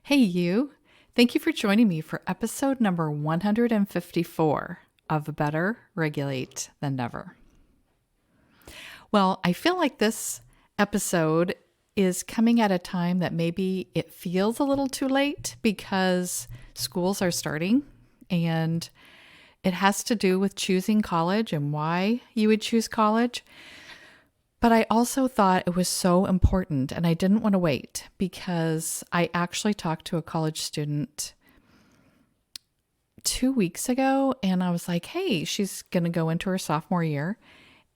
Hey, you. Thank you for joining me for episode number 154 of Better Regulate Than Never. Well, I feel like this episode is coming at a time that maybe it feels a little too late because schools are starting and it has to do with choosing college and why you would choose college. But I also thought it was so important and I didn't want to wait because I actually talked to a college student 2 weeks ago and I was like, hey, she's going to go into her sophomore year.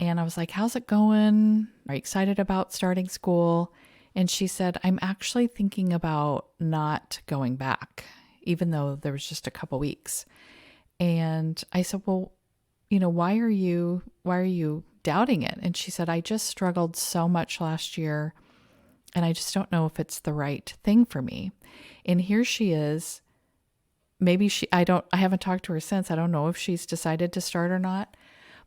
And I was like, how's it going? Are you excited about starting school? And she said, I'm actually thinking about not going back, even though there was just a couple weeks. And I said, well, why are you doubting it? And she said, I just struggled so much last year and I just don't know if it's the right thing for me. And here she is. I haven't talked to her since. I don't know if she's decided to start or not.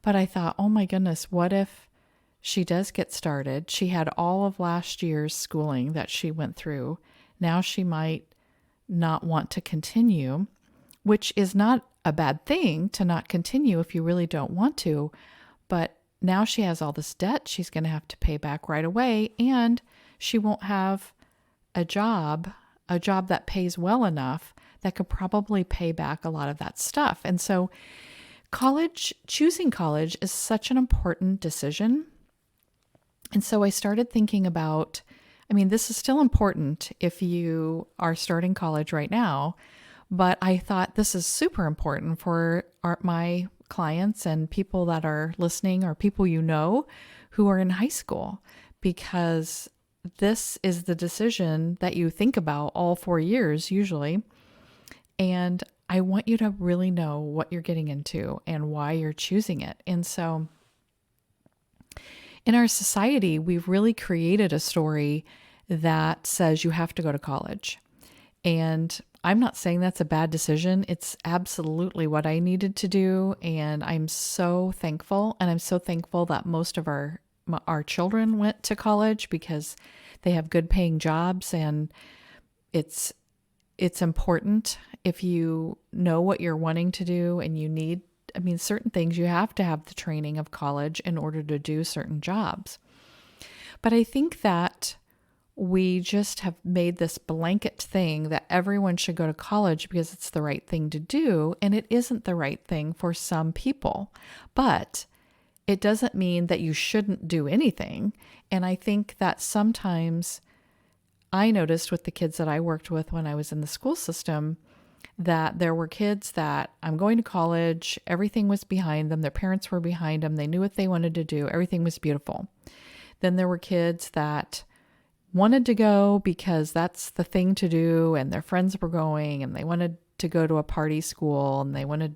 But I thought, oh my goodness, what if she does get started? She had all of last year's schooling that she went through. Now she might not want to continue, which is not a bad thing to not continue if you really don't want to. But now she has all this debt she's going to have to pay back right away. And she won't have a job that pays well enough that could probably pay back a lot of that stuff. And so choosing college is such an important decision. And so I started thinking about, this is still important if you are starting college right now, but I thought this is super important for my clients and people that are listening or people who are in high school, because this is the decision that you think about all 4 years usually. And I want you to really know what you're getting into and why you're choosing it. And so in our society, we've really created a story that says you have to go to college. And I'm not saying that's a bad decision. It's absolutely what I needed to do. And I'm so thankful. And I'm so thankful that most of our children went to college because they have good paying jobs. And it's important if you know what you're wanting to do and you need, certain things, you have to have the training of college in order to do certain jobs. But I think that we just have made this blanket thing that everyone should go to college because it's the right thing to do. And it isn't the right thing for some people, but it doesn't mean that you shouldn't do anything. And I think that sometimes I noticed with the kids that I worked with when I was in the school system that there were kids that I'm going to college, everything was behind them, their parents were behind them, they knew what they wanted to do, everything was beautiful. Then there were kids that wanted to go because that's the thing to do and their friends were going and they wanted to go to a party school and they wanted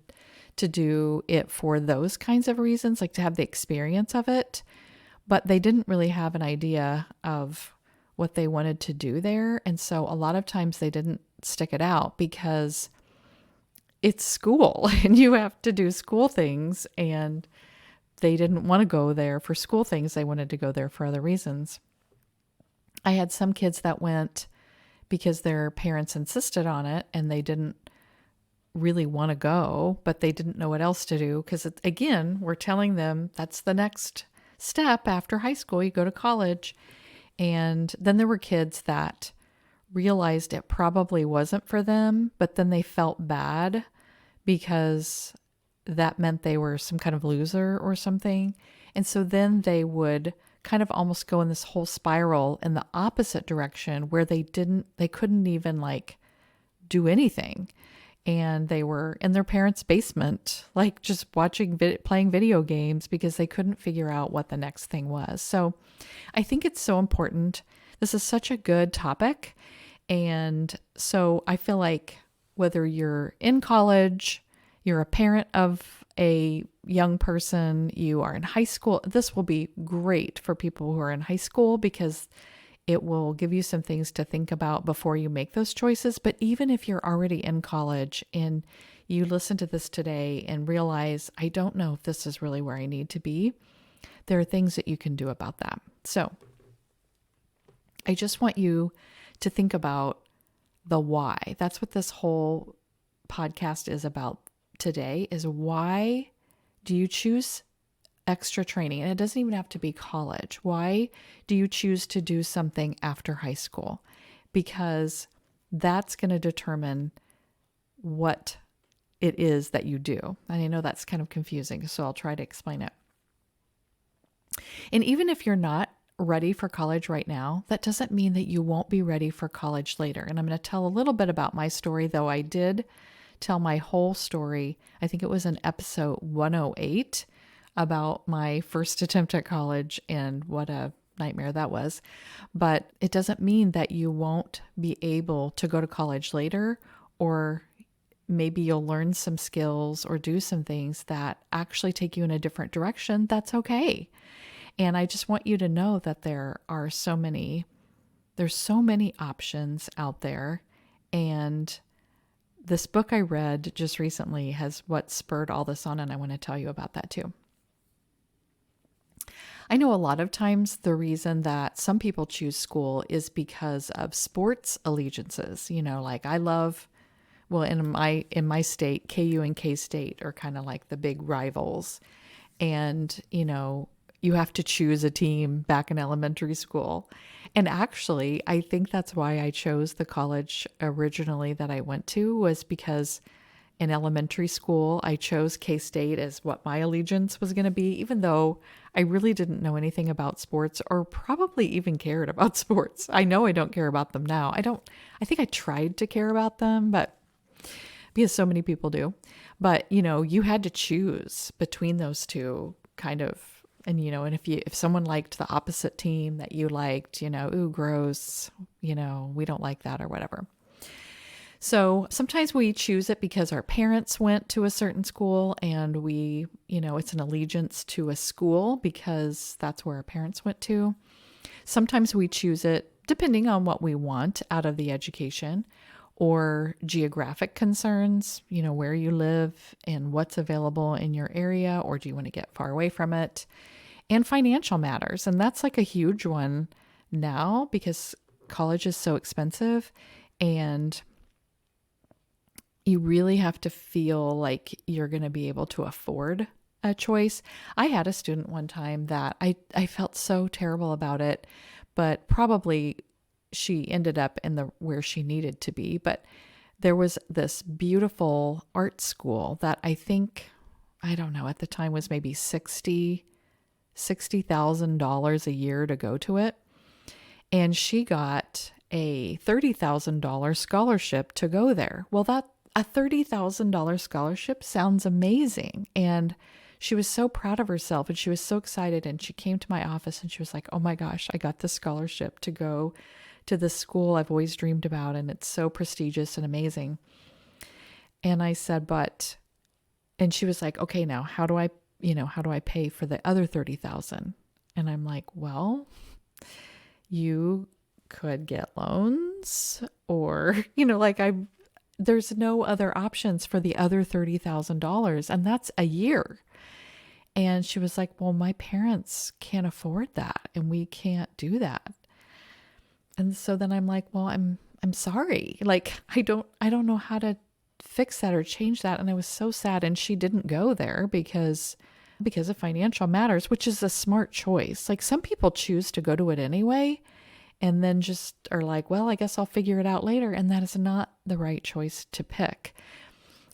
to do it for those kinds of reasons, like to have the experience of it, but they didn't really have an idea of what they wanted to do there. And so a lot of times they didn't stick it out because it's school and you have to do school things, and they didn't want to go there for school things. They wanted to go there for other reasons. I had some kids that went because their parents insisted on it and they didn't really want to go, but they didn't know what else to do because, again, we're telling them that's the next step after high school. You go to college. And then there were kids that realized it probably wasn't for them, but then they felt bad because that meant they were some kind of loser or something. And so then they would kind of almost go in this whole spiral in the opposite direction where they couldn't even do anything. And they were in their parents' basement, just playing video games because they couldn't figure out what the next thing was. So I think it's so important. This is such a good topic. And so I feel like whether you're in college, you're a parent of a young person, you are in high school, this will be great for people who are in high school because it will give you some things to think about before you make those choices. But even if you're already in college and you listen to this today and realize, I don't know if this is really where I need to be, there are things that you can do about that. So I just want you to think about the why. That's what this whole podcast is about today, is why do you choose extra training? And it doesn't even have to be college. Why do you choose to do something after high school? Because that's going to determine what it is that you do. And I know that's kind of confusing, so I'll try to explain it. And even if you're not ready for college right now, that doesn't mean that you won't be ready for college later. And I'm going to tell a little bit about my story, though I did tell my whole story. I think it was in episode 108 about my first attempt at college and what a nightmare that was. But it doesn't mean that you won't be able to go to college later, or maybe you'll learn some skills or do some things that actually take you in a different direction. That's okay. And I just want you to know that there's so many options out there. And this book I read just recently has what spurred all this on, and I want to tell you about that too. I know a lot of times the reason that some people choose school is because of sports allegiances. Like I love, well, in my state, KU and K-State are kind of like the big rivals. And, you have to choose a team back in elementary school. And actually, I think that's why I chose the college originally that I went to, was because in elementary school, I chose K-State as what my allegiance was going to be, even though I really didn't know anything about sports or probably even cared about sports. I know I don't care about them now. I think I tried to care about them, but because so many people do. But, you had to choose between those two kind of. And, and if someone liked the opposite team that you liked, ooh, gross, we don't like that or whatever. So sometimes we choose it because our parents went to a certain school and we, it's an allegiance to a school because that's where our parents went to. Sometimes we choose it depending on what we want out of the education, or geographic concerns, where you live and what's available in your area, or do you want to get far away from it? And financial matters. And that's like a huge one now because college is so expensive, and you really have to feel like you're going to be able to afford a choice. I had a student one time that I felt so terrible about it, but probably she ended up in where she needed to be. But there was this beautiful art school that I think, I don't know, at the time was maybe $60,000 a year to go to it. And she got a $30,000 scholarship to go there. Well, a $30,000 scholarship sounds amazing. And she was so proud of herself and she was so excited. And she came to my office and she was like, oh my gosh, I got this scholarship to go to this school I've always dreamed about. And it's so prestigious and amazing. And I said, and she was like, okay, now how do I pay for the other 30,000? And I'm like, well, you could get loans, or, there's no other options for the other $30,000. And that's a year. And she was like, well, my parents can't afford that and we can't do that. And so then I'm like, well, I'm sorry. Like, I don't know how to fix that or change that. And I was so sad. And she didn't go there because of financial matters, which is a smart choice. Like, some people choose to go to it anyway and then just are like, well, I guess I'll figure it out later. And that is not the right choice to pick.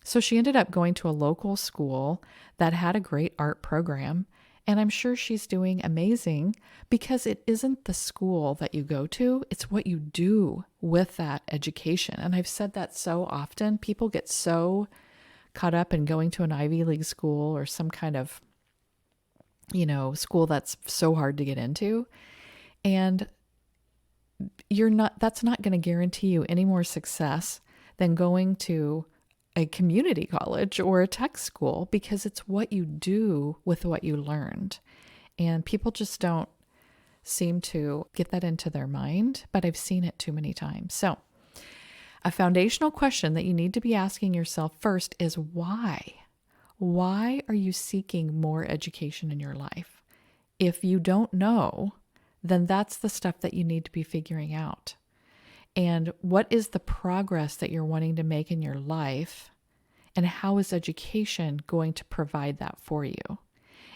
So she ended up going to a local school that had a great art program. And I'm sure she's doing amazing, because it isn't the school that you go to, it's what you do with that education. And I've said that so often. People get so caught up in going to an Ivy League school or some kind of, school that's so hard to get into. And that's not going to guarantee you any more success than going to a community college or a tech school, because it's what you do with what you learned. And people just don't seem to get that into their mind, but I've seen it too many times. So a foundational question that you need to be asking yourself first is why? Why are you seeking more education in your life? If you don't know, then that's the stuff that you need to be figuring out. And what is the progress that you're wanting to make in your life? And how is education going to provide that for you?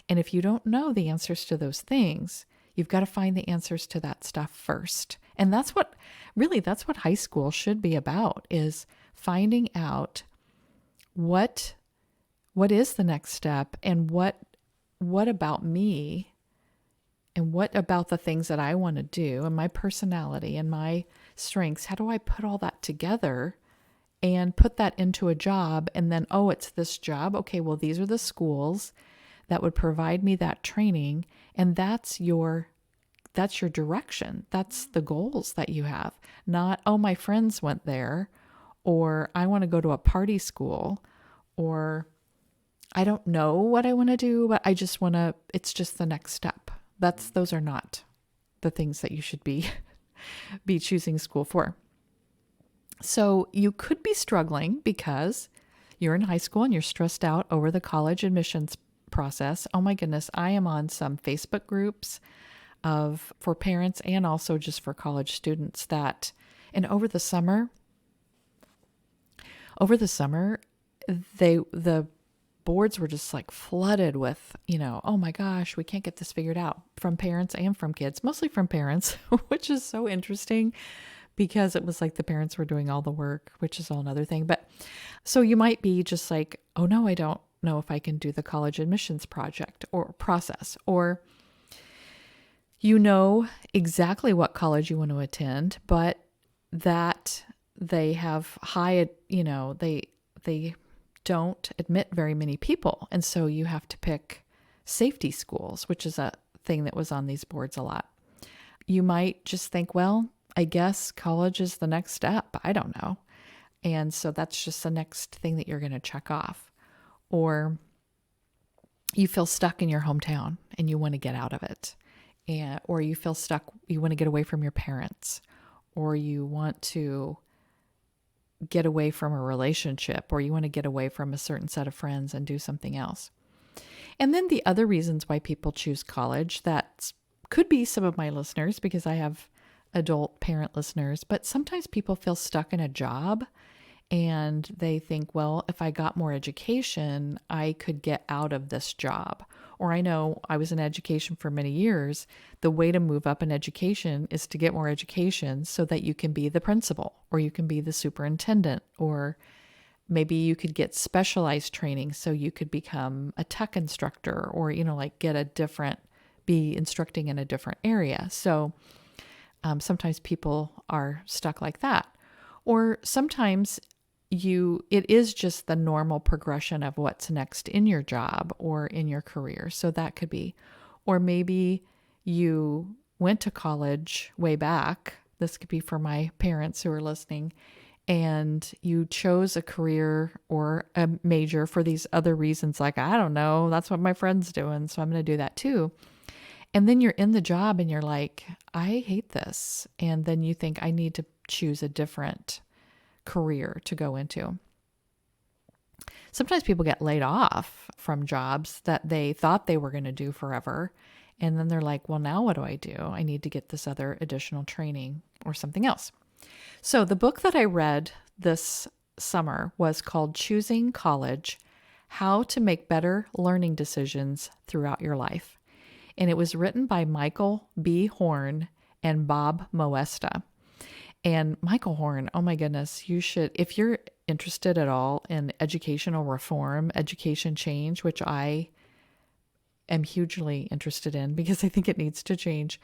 And if you don't know the answers to those things, you've got to find the answers to that stuff first. And that's what high school should be about, is finding out what is the next step, and what about me, and what about the things that I want to do, and my personality and my strengths. How do I put all that together and put that into a job? And then, oh, it's this job. Okay, well, these are the schools that would provide me that training. And that's your direction. That's the goals that you have. Not, oh, my friends went there, or I want to go to a party school, or I don't know what I want to do, but I just want to, it's just the next step. Those are not the things that you should be choosing school for. So you could be struggling because you're in high school and you're stressed out over the college admissions process. Oh my goodness, I am on some Facebook groups for parents and also just for college students and over the summer, the boards were just like flooded with, oh my gosh, we can't get this figured out, from parents and from kids, mostly from parents, which is so interesting because it was like the parents were doing all the work, which is all another thing. But so you might be just like, oh no, I don't know if I can do the college admissions project or process, or you know exactly what college you want to attend, but that they have they don't admit very many people. And so you have to pick safety schools, which is a thing that was on these boards a lot. You might just think, well, I guess college is the next step. I don't know. And so that's just the next thing that you're going to check off. Or you feel stuck in your hometown and you want to get out of it. Or you feel stuck, you want to get away from your parents, or you want to get away from a relationship, or you want to get away from a certain set of friends and do something else. And then the other reasons why people choose college, that could be some of my listeners, because I have adult parent listeners, but sometimes people feel stuck in a job and they think, well, if I got more education, I could get out of this job. Or I know I was in education for many years. The way to move up in education is to get more education so that you can be the principal, or you can be the superintendent, or maybe you could get specialized training so you could become a tech instructor, or, be instructing in a different area. So sometimes people are stuck like that. Or sometimes it is just the normal progression of what's next in your job or in your career. So that could be, or maybe you went to college way back. This could be for my parents who are listening, and you chose a career or a major for these other reasons. Like, I don't know, that's what my friend's doing, so I'm going to do that too. And then you're in the job and you're like, I hate this. And then you think, I need to choose a different career to go into. Sometimes people get laid off from jobs that they thought they were going to do forever. And then they're like, well, now what do? I need to get this other additional training or something else. So the book that I read this summer was called Choosing College: How to Make Better Learning Decisions Throughout Your Life. And it was written by Michael B. Horn and Bob Moesta. And Michael Horn, oh my goodness, you should, if you're interested at all in educational reform, education change, which I am hugely interested in because I think it needs to change.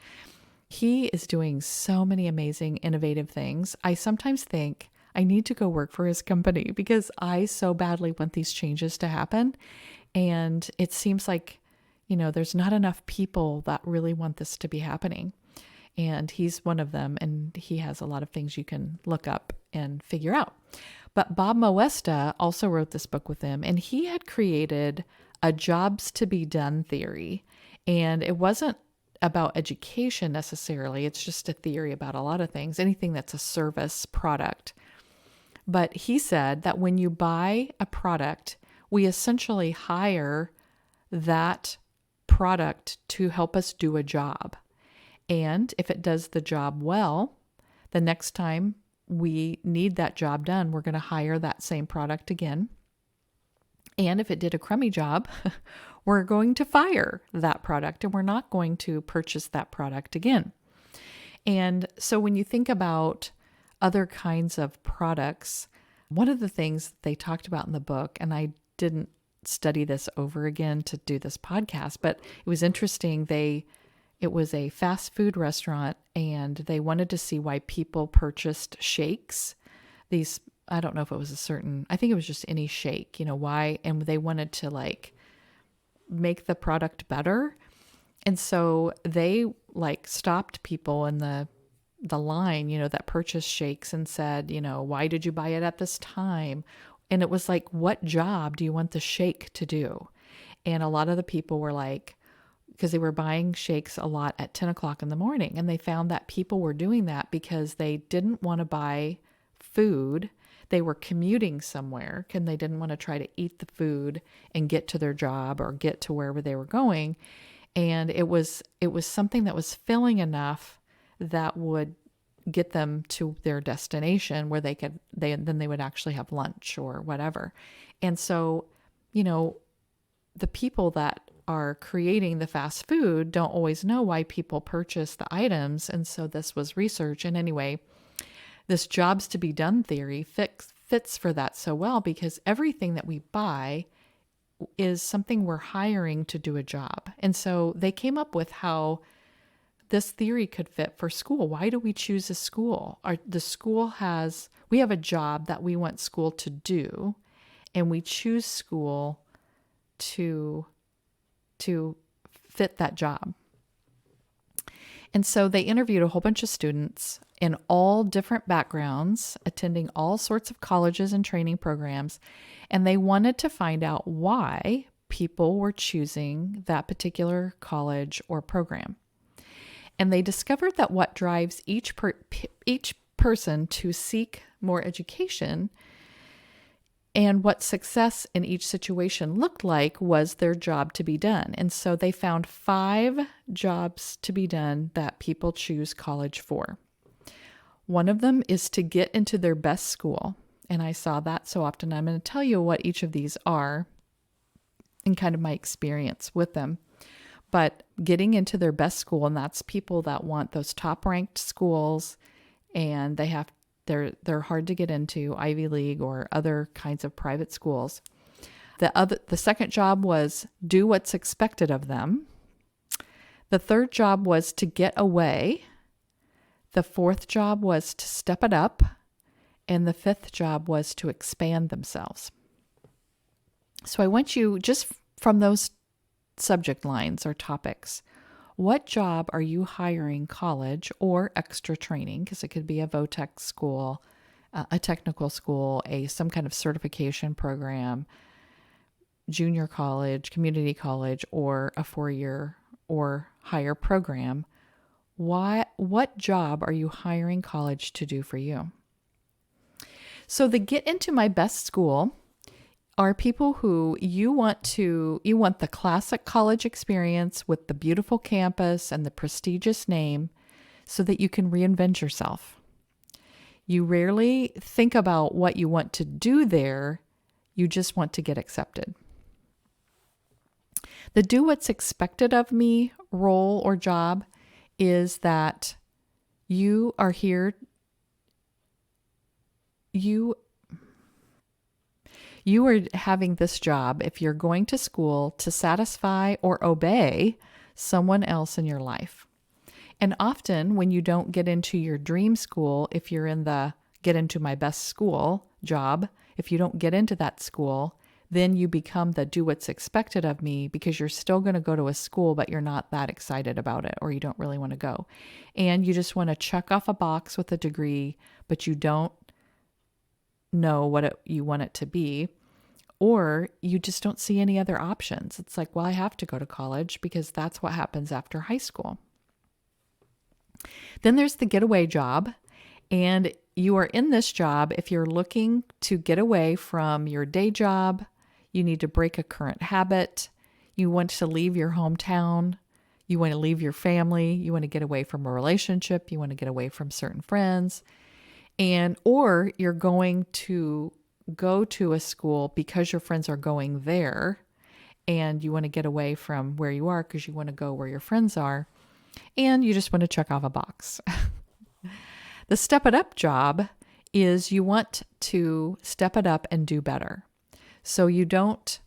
He is doing so many amazing, innovative things. I sometimes think I need to go work for his company because I so badly want these changes to happen. And it seems like, there's not enough people that really want this to be happening. And he's one of them, and he has a lot of things you can look up and figure out. But Bob Moesta also wrote this book with him, and he had created a jobs to be done theory. And it wasn't about education necessarily. It's just a theory about a lot of things, anything that's a service product. But he said that when you buy a product, we essentially hire that product to help us do a job. And if it does the job well, the next time we need that job done, we're going to hire that same product again. And if it did a crummy job, we're going to fire that product and we're not going to purchase that product again. And so when you think about other kinds of products, one of the things they talked about in the book, and I didn't study this over again to do this podcast, but it was interesting. It was a fast food restaurant and they wanted to see why people purchased shakes. These, I don't know if it was I think it was just any shake, why, and they wanted to like make the product better. And so they like stopped people in the line, that purchased shakes and said, why did you buy it at this time? And it was like, what job do you want the shake to do? And a lot of the people were like, because they were buying shakes a lot at 10 o'clock in the morning. And they found that people were doing that because they didn't want to buy food. They were commuting somewhere and they didn't want to try to eat the food and get to their job or get to wherever they were going. And it was something that was filling enough that would get them to their destination where then they would actually have lunch or whatever. And so, the people that are creating the fast food don't always know why people purchase the items. And so this was research. And anyway, this jobs to be done theory fits for that so well, because everything that we buy is something we're hiring to do a job. And so they came up with how this theory could fit for school. Why do we choose a school? We have a job that we want school to do, and we choose school to fit that job. And so they interviewed a whole bunch of students in all different backgrounds, attending all sorts of colleges and training programs, and they wanted to find out why people were choosing that particular college or program. And they discovered that what drives each person to seek more education and what success in each situation looked like was their job to be done. And so they found 5 jobs to be done that people choose college for. One of them is to get into their best school. And I saw that so often. I'm going to tell you what each of these are and kind of my experience with them. But getting into their best school, and that's people that want those top ranked schools, and they're hard to get into, Ivy League or other kinds of private schools. The second job was do what's expected of them. The third job was to get away. The fourth job was to step it up. And the fifth job was to expand themselves. So I want you, just from those subject lines or topics, what job are you hiring college or extra training? Because it could be a VOTEC school, a technical school, some kind of certification program, junior college, community college, or a 4-year or higher program. What job are you hiring college to do for you? So the get into my best school are people who you want the classic college experience with the beautiful campus and the prestigious name so that you can reinvent yourself. You rarely think about what you want to do there. You just want to get accepted. The do what's expected of me role or job is that you are here. You are having this job if you're going to school to satisfy or obey someone else in your life. And often when you don't get into your dream school, if you're in the get into my best school job, if you don't get into that school, then you become the do what's expected of me because you're still going to go to a school, but you're not that excited about it, or you don't really want to go. And you just want to check off a box with a degree, but you don't know what you want it to be, or you just don't see any other options. It's like, well, I have to go to college because that's what happens after high school. Then there's the getaway job, and you are in this job if you're looking to get away from your day job. You need to break a current habit. You want to leave your hometown. You want to leave your family. You want to get away from a relationship. You want to get away from certain friends. or you're going to go to a school because your friends are going there and you want to get away from where you are because you want to go where your friends are and you just want to check off a box. The step it up job is you want to step it up and do better. So you don't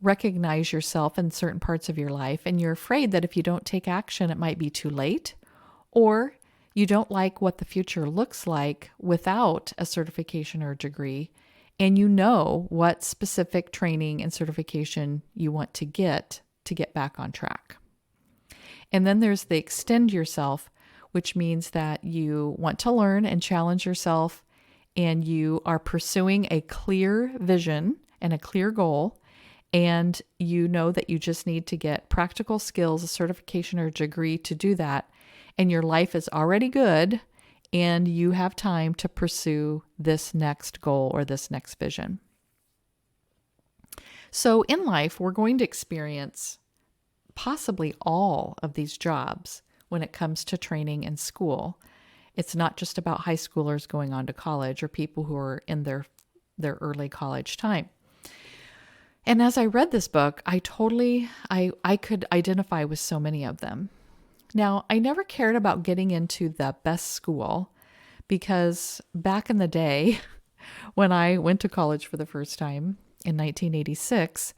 recognize yourself in certain parts of your life and you're afraid that if you don't take action, it might be too late, or you don't like what the future looks like without a certification or a degree, and you know what specific training and certification you want to get back on track. And then there's the extend yourself, which means that you want to learn and challenge yourself, and you are pursuing a clear vision and a clear goal, and you know that you just need to get practical skills, a certification or a degree to do that, and your life is already good, and you have time to pursue this next goal or this next vision. So in life, we're going to experience possibly all of these jobs when it comes to training and school. It's not just about high schoolers going on to college or people who are in their early college time. And as I read this book, I could identify with so many of them. Now, I never cared about getting into the best school because back in the day, when I went to college for the first time in 1986,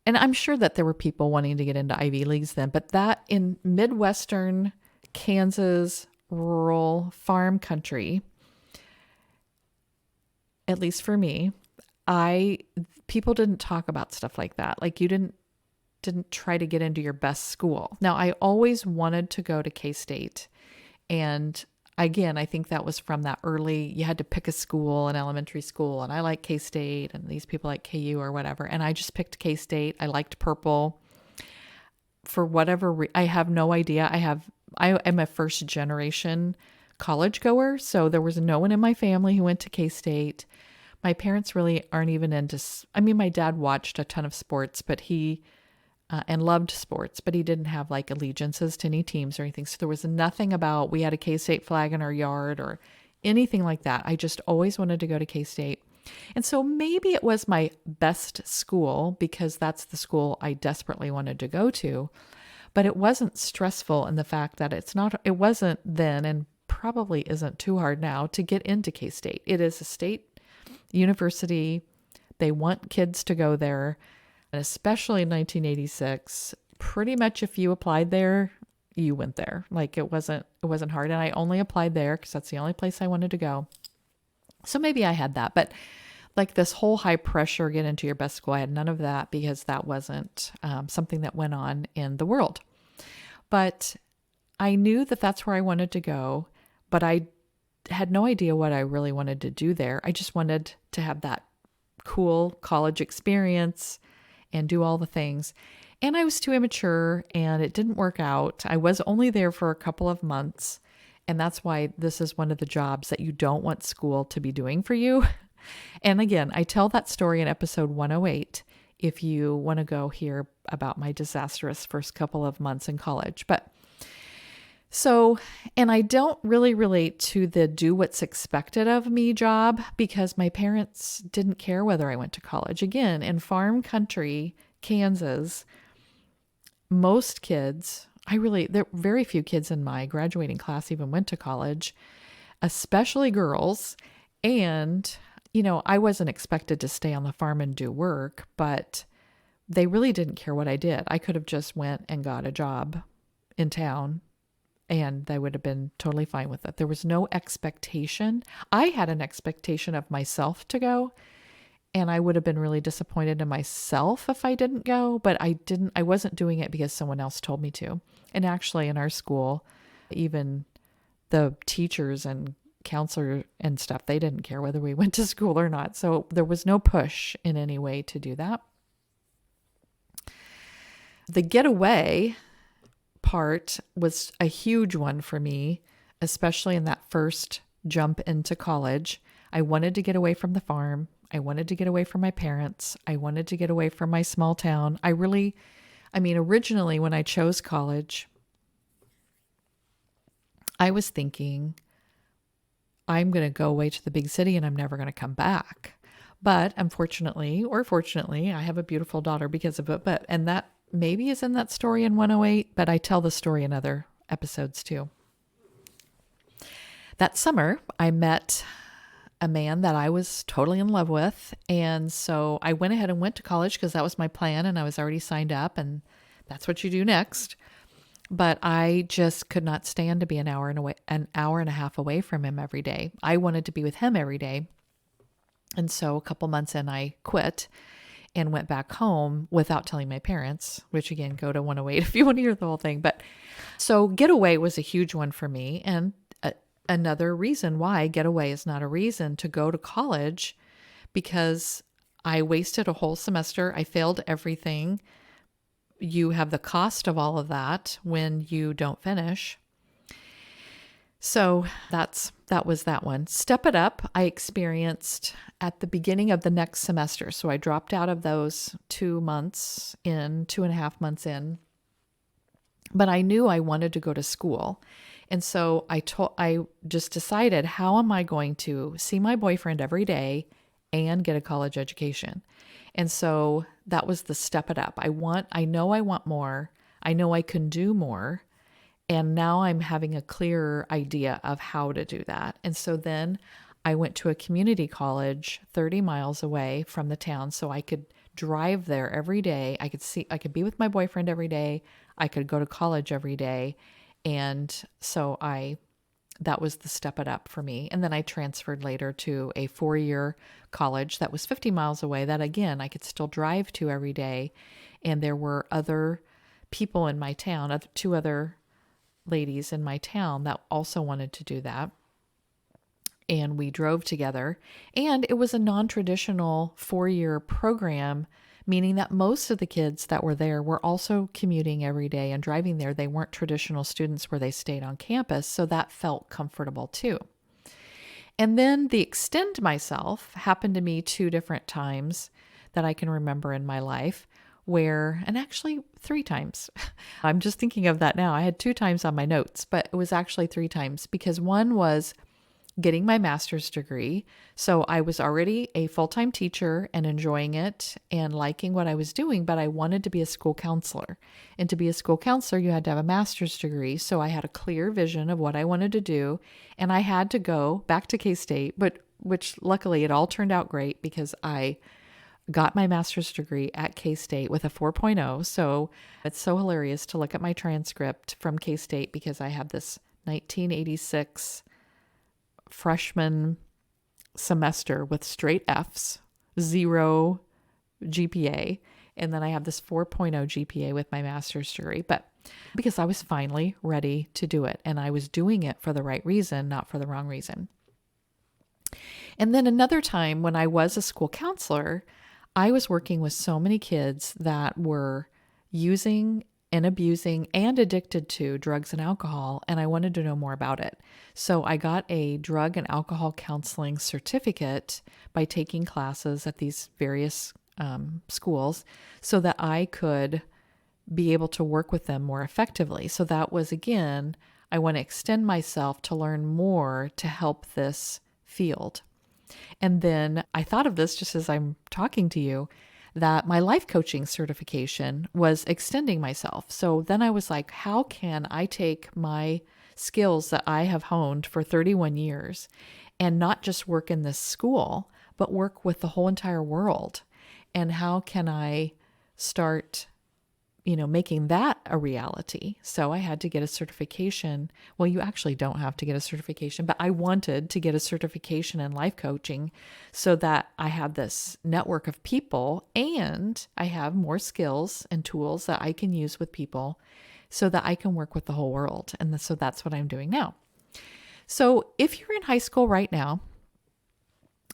and I'm sure that there were people wanting to get into Ivy Leagues then, but that in Midwestern Kansas, rural farm country, at least for me, people didn't talk about stuff like that. Like you didn't try to get into your best school. Now, I always wanted to go to K-State. And again, I think that was from that early, you had to pick a school, an elementary school, and I like K-State and these people like KU or whatever. And I just picked K-State. I liked purple for whatever, I have no idea. I am a first generation college goer. So there was no one in my family who went to K-State. My parents really aren't even into, my dad watched a ton of sports, but and loved sports, but he didn't have like allegiances to any teams or anything. So there was nothing about, we had a K-State flag in our yard or anything like that. I just always wanted to go to K-State. And so maybe it was my best school because that's the school I desperately wanted to go to, but it wasn't stressful in the fact that it wasn't then and probably isn't too hard now to get into K-State. It is a state university. They want kids to go there. And especially in 1986, pretty much if you applied there, you went there. Like it wasn't hard. And I only applied there because that's the only place I wanted to go. So maybe I had that, but like this whole high pressure, get into your best school, I had none of that because that wasn't something that went on in the world. But I knew that that's where I wanted to go, but I had no idea what I really wanted to do there. I just wanted to have that cool college experience and do all the things. And I was too immature and it didn't work out. I was only there for a couple of months. And that's why this is one of the jobs that you don't want school to be doing for you. And again, I tell that story in episode 108 if you want to go hear about my disastrous first couple of months in college. And I don't really relate to the do what's expected of me job because my parents didn't care whether I went to college. Again, in farm country, Kansas, most kids, there are very few kids in my graduating class even went to college, especially girls. And, I wasn't expected to stay on the farm and do work, but they really didn't care what I did. I could have just went and got a job in town and they would have been totally fine with it. There was no expectation. I had an expectation of myself to go, and I would have been really disappointed in myself if I didn't go, but I wasn't doing it because someone else told me to. And actually in our school, even the teachers and counselor and stuff, they didn't care whether we went to school or not. So there was no push in any way to do that. The getaway part was a huge one for me, especially in that first jump into college. I wanted to get away from the farm. I wanted to get away from my parents. I wanted to get away from my small town. Originally when I chose college, I was thinking, I'm going to go away to the big city and I'm never going to come back. But unfortunately, or fortunately, I have a beautiful daughter because of it. And that maybe is in that story in 108, but I tell the story in other episodes too. That summer, I met a man that I was totally in love with. And so I went ahead and went to college because that was my plan and I was already signed up and that's what you do next. But I just could not stand to be an hour and a half away from him every day. I wanted to be with him every day. And so a couple months in, I quit and went back home without telling my parents, which again, go to 108 if you want to hear the whole thing. But so getaway was a huge one for me. And another reason why getaway is not a reason to go to college, because I wasted a whole semester. I failed everything. You have the cost of all of that when you don't finish. So that was that one. Step It Up, I experienced at the beginning of the next semester. So I dropped out of those 2.5 months in, but I knew I wanted to go to school. And so I just decided, how am I going to see my boyfriend every day and get a college education? And so that was the Step It Up. I know I want more. I know I can do more. And now I'm having a clearer idea of how to do that. And so then I went to a community college 30 miles away from the town so I could drive there every day. I could be with my boyfriend every day. I could go to college every day. And so that was the Step It Up for me. And then I transferred later to a 4-year college that was 50 miles away that, again, I could still drive to every day. And there were other people in my town, 2 other ladies in my town that also wanted to do that. And we drove together. And it was a non-traditional 4-year program, meaning that most of the kids that were there were also commuting every day and driving there. They weren't traditional students where they stayed on campus, so that felt comfortable too. And then the Extend Myself happened to me 2 different times that I can remember in my life, and actually 3 times. I'm just thinking of that now. I had 2 times on my notes, but it was actually 3 times, because one was getting my master's degree. So I was already a full-time teacher and enjoying it and liking what I was doing, but I wanted to be a school counselor. And to be a school counselor, you had to have a master's degree. So I had a clear vision of what I wanted to do. And I had to go back to K-State, which luckily it all turned out great because I got my master's degree at K-State with a 4.0. So it's so hilarious to look at my transcript from K-State because I have this 1986 freshman semester with straight Fs, 0 GPA. And then I have this 4.0 GPA with my master's degree, but because I was finally ready to do it and I was doing it for the right reason, not for the wrong reason. And then another time when I was a school counselor, I was working with so many kids that were using and abusing and addicted to drugs and alcohol, and I wanted to know more about it. So I got a drug and alcohol counseling certificate by taking classes at these various schools so that I could be able to work with them more effectively. So that was, again, I want to extend myself to learn more to help this field. And then I thought of this just as I'm talking to you, that my life coaching certification was extending myself. So then I was like, how can I take my skills that I have honed for 31 years and not just work in this school, but work with the whole entire world? And how can I start making that a reality? So I had to get a certification. Well, you actually don't have to get a certification, but I wanted to get a certification in life coaching so that I have this network of people and I have more skills and tools that I can use with people so that I can work with the whole world. And so that's what I'm doing now. So if you're in high school right now,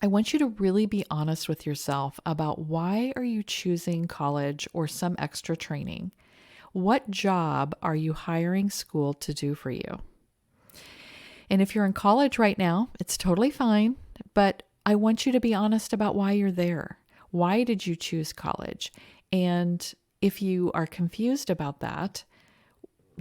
I want you to really be honest with yourself about why are you choosing college or some extra training? What job are you hiring school to do for you? And if you're in college right now, it's totally fine, but I want you to be honest about why you're there. Why did you choose college? And if you are confused about that,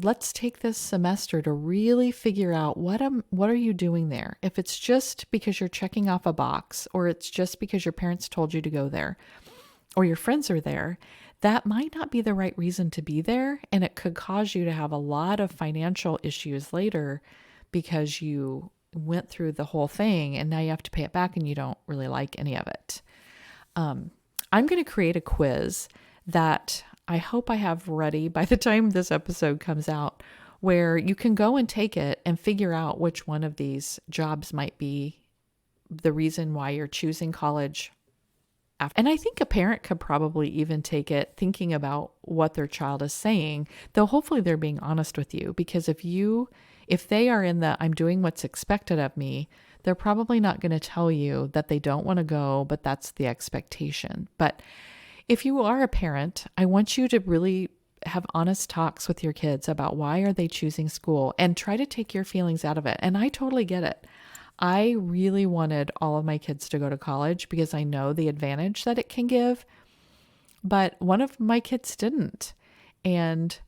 let's take this semester to really figure out what are you doing there? If it's just because you're checking off a box, or it's just because your parents told you to go there, or your friends are there, that might not be the right reason to be there. And it could cause you to have a lot of financial issues later because you went through the whole thing and now you have to pay it back and you don't really like any of it. I'm going to create a quiz that I hope I have ready by the time this episode comes out, where you can go and take it and figure out which one of these jobs might be the reason why you're choosing college. And I think a parent could probably even take it thinking about what their child is saying, though hopefully they're being honest with you, because if they are in the I'm doing what's expected of me, they're probably not going to tell you that they don't want to go, but that's the expectation. But if you are a parent, I want you to really have honest talks with your kids about why are they choosing school, and try to take your feelings out of it. And I totally get it. I really wanted all of my kids to go to college because I know the advantage that it can give, but one of my kids didn't. And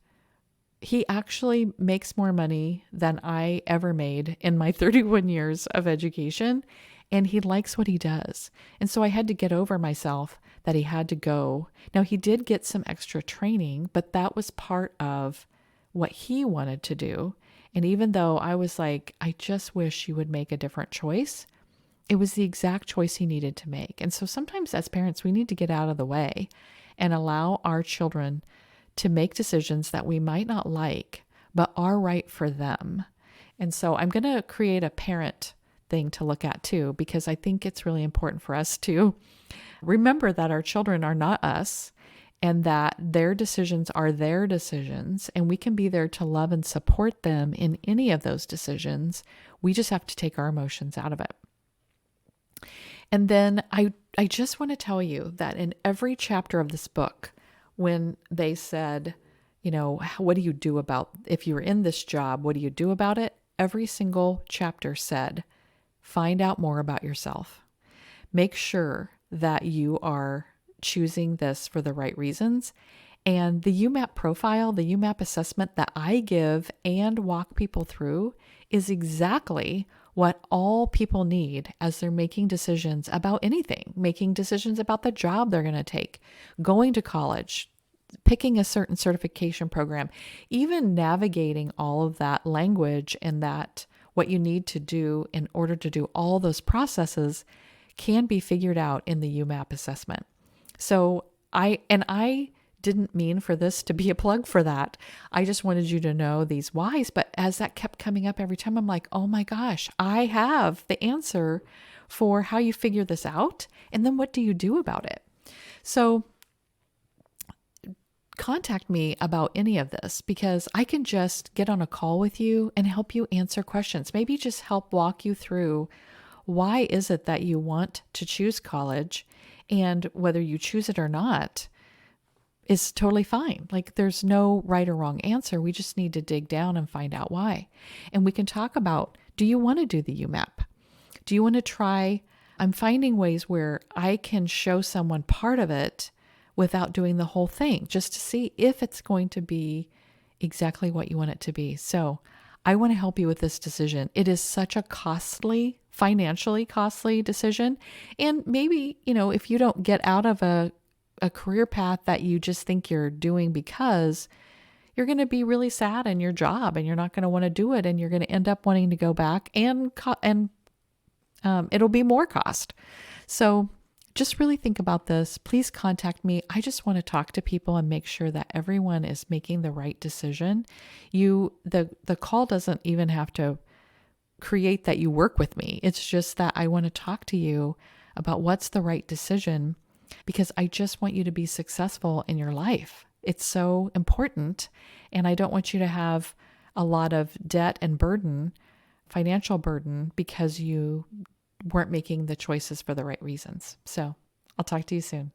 he actually makes more money than I ever made in my 31 years of education, and he likes what he does. And so I had to get over myself that he had to go. Now, he did get some extra training, but that was part of what he wanted to do. And even though I was like, I just wish you would make a different choice, it was the exact choice he needed to make. And so sometimes as parents, we need to get out of the way and allow our children to make decisions that we might not like, but are right for them. And so I'm going to create a parent thing to look at too, because I think it's really important for us to remember that our children are not us, and that their decisions are their decisions, and we can be there to love and support them in any of those decisions. We just have to take our emotions out of it. And then I just want to tell you that in every chapter of this book, when they said, what do you do about, if you're in this job, what do you do about it? Every single chapter said, find out more about yourself. Make sure that you are choosing this for the right reasons. And the UMAP profile, the UMAP assessment that I give and walk people through is exactly what all people need as they're making decisions about anything, making decisions about the job they're going to take, going to college, picking a certain certification program, even navigating all of that language and that what you need to do in order to do all those processes can be figured out in the UMAP assessment. So I didn't mean for this to be a plug for that. I just wanted you to know these whys. But as that kept coming up every time, I'm like, oh my gosh, I have the answer for how you figure this out. And then what do you do about it? So contact me about any of this, because I can just get on a call with you and help you answer questions. Maybe just help walk you through why is it that you want to choose college, and whether you choose it or not is totally fine. Like, there's no right or wrong answer. We just need to dig down and find out why. And we can talk about, do you want to do the UMAP? Do you want to try? I'm finding ways where I can show someone part of it without doing the whole thing, just to see if it's going to be exactly what you want it to be. So I want to help you with this decision. It is such a financially costly decision. And maybe, if you don't get out of a career path that you just think you're doing because you're going to be really sad in your job and you're not going to want to do it, and you're going to end up wanting to go back and it'll be more cost. So just really think about this. Please contact me. I just want to talk to people and make sure that everyone is making the right decision. The call doesn't even have to create that you work with me. It's just that I want to talk to you about what's the right decision, because I just want you to be successful in your life. It's so important. And I don't want you to have a lot of debt and burden, financial burden, because you weren't making the choices for the right reasons. So I'll talk to you soon.